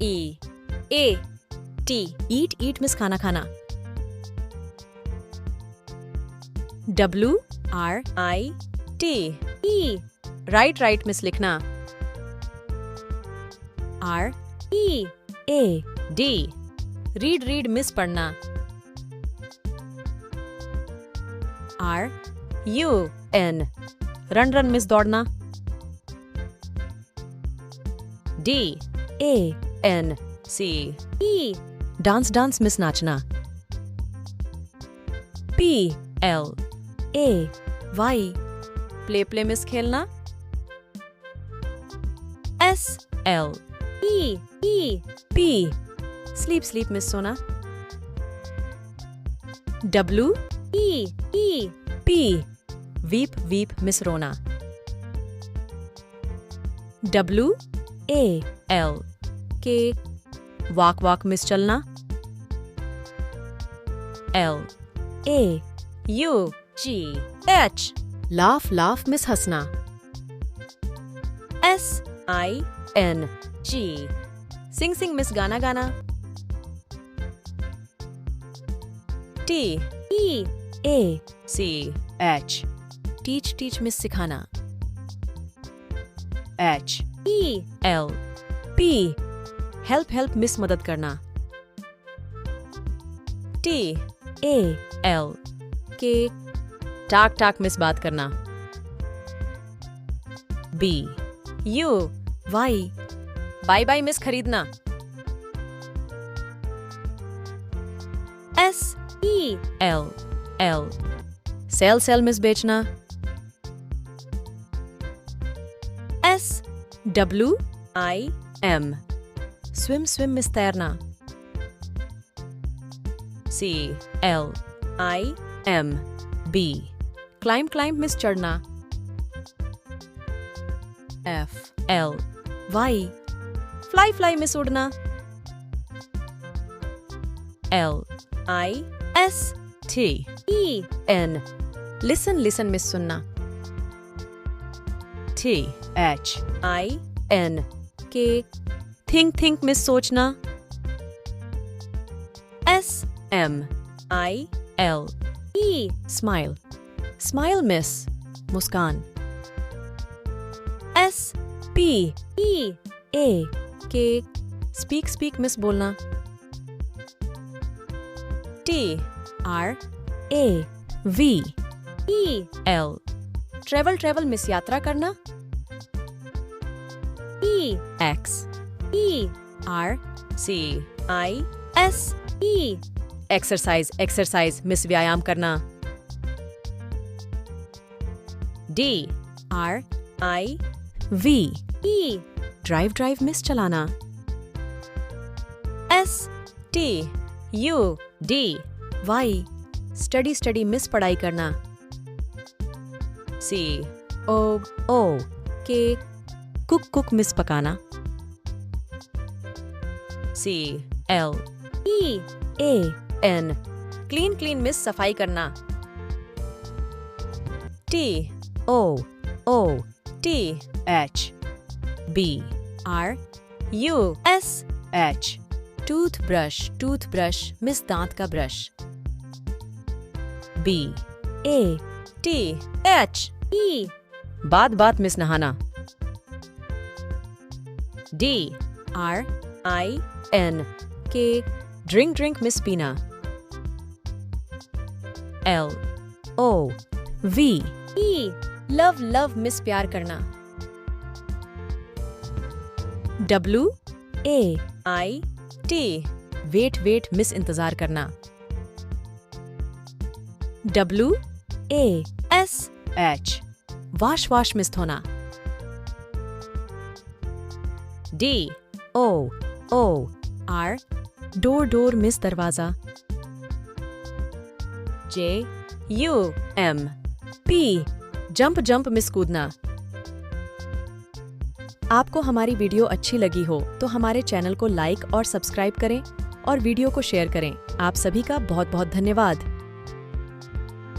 E A T eat miss खाना खाना. W R I T E right miss लिखना. R E A D read miss पढ़ना. R U N run miss दौड़ना. D A N C E dance miss नाचना. P L A Y play miss खेलना. S L E P sleep miss सोना. W E P weep miss रोना. W A L K walk miss चलना. L A U G H laugh miss हंसना. S I N G sing miss गाना गाना. T E A C H teach miss सिखाना. H E L P help miss मदद करना. T A L K talk मिस बात करना. B U Y buy मिस खरीदना. S E L सेल मिस बेचना. S W I M swim मिस तैरना. C L I M B climb मिस चढ़ना. F L Y fly मिस उड़ना. L I S T E N listen मिस सुनना. T H I N K think मिस सोचना. S M I L E smile miss मुस्कान. S P E A K speak miss बोलना. T R A V E L travel miss यात्रा करना. E X E R C I S E exercise miss व्यायाम करना. D R I V E drive miss चलाना. S T U D Y study miss पढ़ाई करना. C O K cook miss पकाना. C L E A N clean miss सफाई करना. T O T H B R U S H toothbrush miss दांत का brush. B A T H E बात miss नहाना. D R I N K drink miss पीना. L O V E love miss प्यार करना. W A I T wait miss इंतजार करना. W A S H wash miss धोना. D O R door miss दरवाजा. J U M P jump miss कूदना. आपको हमारी वीडियो अच्छी लगी हो तो हमारे चैनल को लाइक और सब्सक्राइब करें और वीडियो को शेयर करें. आप सभी का बहुत धन्यवाद.